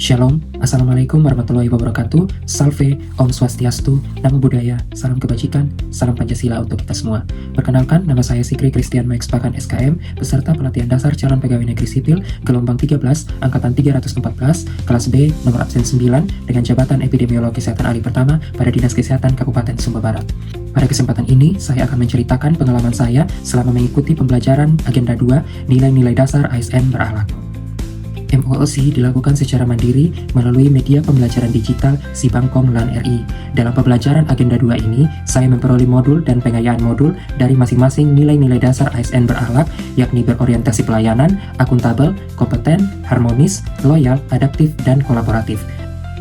Shalom, Assalamualaikum warahmatullahi wabarakatuh, Salve, Om Swastiastu, Namo Buddhaya, Salam Kebajikan, Salam Pancasila untuk kita semua. Perkenalkan, nama saya Sikri Christian Max Pakan SKM, peserta pelatihan dasar calon pegawai negeri sipil, gelombang 13, angkatan 314, kelas B, nomor absen 9, dengan jabatan epidemiolog kesehatan ahli pertama pada Dinas Kesehatan Kabupaten Sumba Barat. Pada kesempatan ini, saya akan menceritakan pengalaman saya selama mengikuti pembelajaran Agenda 2, Nilai-Nilai Dasar ASN Berakhlak. MOOC dilakukan secara mandiri melalui media pembelajaran digital Sibangkong LAN RI. Dalam pembelajaran Agenda 2 ini, saya memperoleh modul dan pengayaan modul dari masing-masing nilai-nilai dasar ASN berakhlak, yakni berorientasi pelayanan, akuntabel, kompeten, harmonis, loyal, adaptif, dan kolaboratif.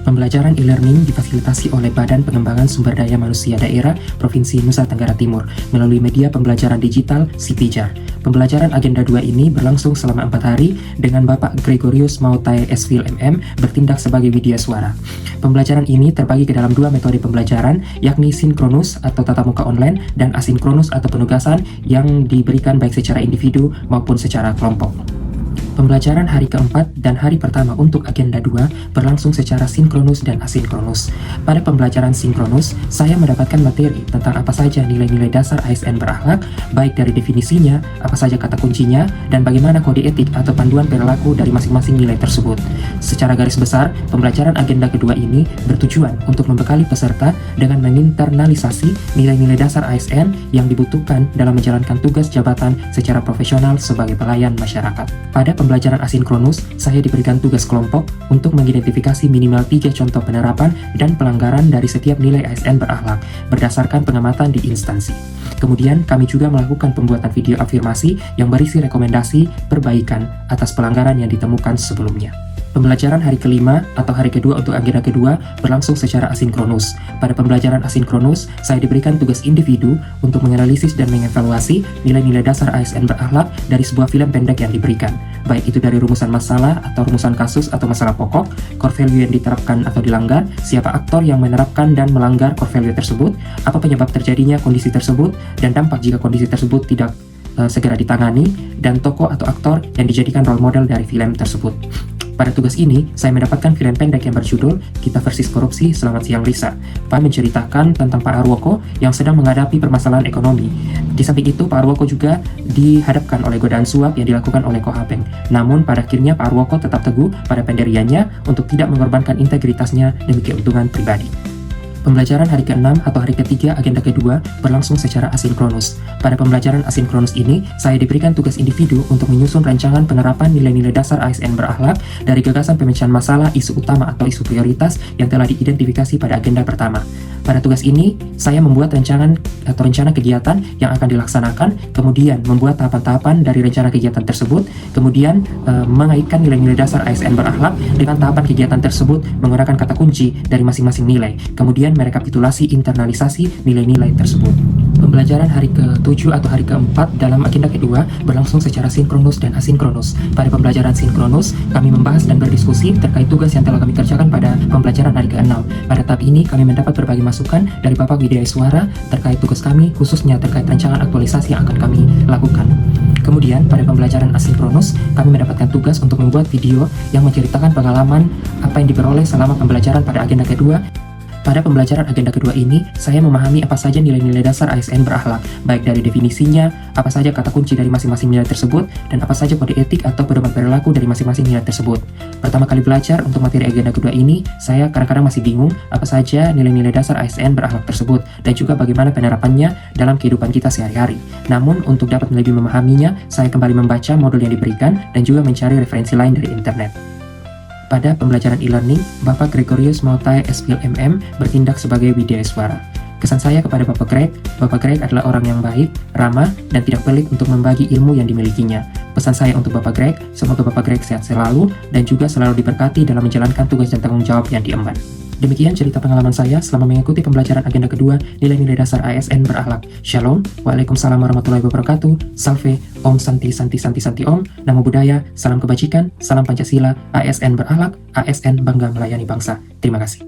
Pembelajaran e-learning difasilitasi oleh Badan Pengembangan Sumber Daya Manusia Daerah Provinsi Nusa Tenggara Timur melalui media pembelajaran digital Sipijar. Pembelajaran Agenda 2 ini berlangsung selama 4 hari dengan Bapak Gregorius Mautai Esvil MM bertindak sebagai widya suara. Pembelajaran ini terbagi ke dalam 2 metode pembelajaran, yakni sinkronus atau tatap muka online dan asinkronus atau penugasan yang diberikan baik secara individu maupun secara kelompok. Pembelajaran hari keempat dan hari pertama untuk Agenda 2 berlangsung secara sinkronus dan asinkronus. Pada pembelajaran sinkronus, saya mendapatkan materi tentang apa saja nilai-nilai dasar ASN berakhlak, baik dari definisinya, apa saja kata kuncinya, dan bagaimana kode etik atau panduan perilaku dari masing-masing nilai tersebut. Secara garis besar, pembelajaran Agenda kedua ini bertujuan untuk membekali peserta dengan menginternalisasi nilai-nilai dasar ASN yang dibutuhkan dalam menjalankan tugas jabatan secara profesional sebagai pelayan masyarakat. Pada pembelajaran asinkronus, saya diberikan tugas kelompok untuk mengidentifikasi minimal 3 contoh penerapan dan pelanggaran dari setiap nilai ASN berakhlak berdasarkan pengamatan di instansi. Kemudian, kami juga melakukan pembuatan video afirmasi yang berisi rekomendasi perbaikan atas pelanggaran yang ditemukan sebelumnya. Pembelajaran hari kelima atau hari kedua untuk agenda kedua berlangsung secara asinkronus. Pada pembelajaran asinkronus, saya diberikan tugas individu untuk menganalisis dan mengevaluasi nilai-nilai dasar ASN berakhlak dari sebuah film pendek yang diberikan, baik itu dari rumusan masalah atau rumusan kasus atau masalah pokok, core value yang diterapkan atau dilanggar, siapa aktor yang menerapkan dan melanggar core value tersebut, apa penyebab terjadinya kondisi tersebut, dan dampak jika kondisi tersebut tidak segera ditangani, dan tokoh atau aktor yang dijadikan role model dari film tersebut. Pada tugas ini, saya mendapatkan film pendek yang berjudul Kita Versus Korupsi Selamat Siang Risa. Pak menceritakan tentang Pak Arwoko yang sedang menghadapi permasalahan ekonomi. Di samping itu, Pak Arwoko juga dihadapkan oleh godaan suap yang dilakukan oleh Kohabeng. Namun, pada akhirnya Pak Arwoko tetap teguh pada pendiriannya untuk tidak mengorbankan integritasnya demi keuntungan pribadi. Pembelajaran hari ke-6 atau hari ketiga agenda kedua berlangsung secara asinkronus. Pada pembelajaran asinkronus ini, saya diberikan tugas individu untuk menyusun rancangan penerapan nilai-nilai dasar ASN berakhlak dari gagasan pemecahan masalah isu utama atau isu prioritas yang telah diidentifikasi pada agenda pertama. Pada tugas ini, saya membuat rencana kegiatan yang akan dilaksanakan, kemudian membuat tahapan-tahapan dari rencana kegiatan tersebut, kemudian mengaitkan nilai-nilai dasar ASN berakhlak dengan tahapan kegiatan tersebut menggunakan kata kunci dari masing-masing nilai, kemudian merekapitulasi internalisasi nilai-nilai tersebut. Pembelajaran hari ke-7 atau hari ke-4 dalam agenda kedua berlangsung secara sinkronus dan asinkronus. Pada pembelajaran sinkronus, kami membahas dan berdiskusi terkait tugas yang telah kami kerjakan pada pembelajaran hari ke-6. Pada tahap ini, kami mendapat berbagai masukan dari Bapak Widya Suara terkait tugas kami, khususnya terkait rancangan aktualisasi yang akan kami lakukan. Kemudian, pada pembelajaran asinkronus, kami mendapatkan tugas untuk membuat video yang menceritakan pengalaman apa yang diperoleh selama pembelajaran pada agenda kedua. Pada pembelajaran agenda kedua ini, saya memahami apa saja nilai-nilai dasar ASN berakhlak, baik dari definisinya, apa saja kata kunci dari masing-masing nilai tersebut, dan apa saja kode etik atau pedoman perilaku dari masing-masing nilai tersebut. Pertama kali belajar untuk materi agenda kedua ini, saya kadang-kadang masih bingung apa saja nilai-nilai dasar ASN berakhlak tersebut, dan juga bagaimana penerapannya dalam kehidupan kita sehari-hari. Namun, untuk dapat lebih memahaminya, saya kembali membaca modul yang diberikan, dan juga mencari referensi lain dari internet. Pada pembelajaran e-learning, Bapak Gregorius Mautai Esvil MM bertindak sebagai widya suara. Kesan saya kepada Bapak Greg adalah orang yang baik, ramah, dan tidak pelit untuk membagi ilmu yang dimilikinya. Pesan saya untuk Bapak Greg, semoga Bapak Greg sehat selalu dan juga selalu diberkati dalam menjalankan tugas dan tanggung jawab yang diemban. Demikian cerita pengalaman saya selama mengikuti pembelajaran agenda kedua nilai-nilai dasar ASN berakhlak. Shalom, Waalaikumsalam warahmatullahi wabarakatuh, Salve, Om Santi Santi Santi Santi Om, Namo Buddhaya, Salam Kebajikan, Salam Pancasila, ASN berakhlak, ASN bangga melayani bangsa. Terima kasih.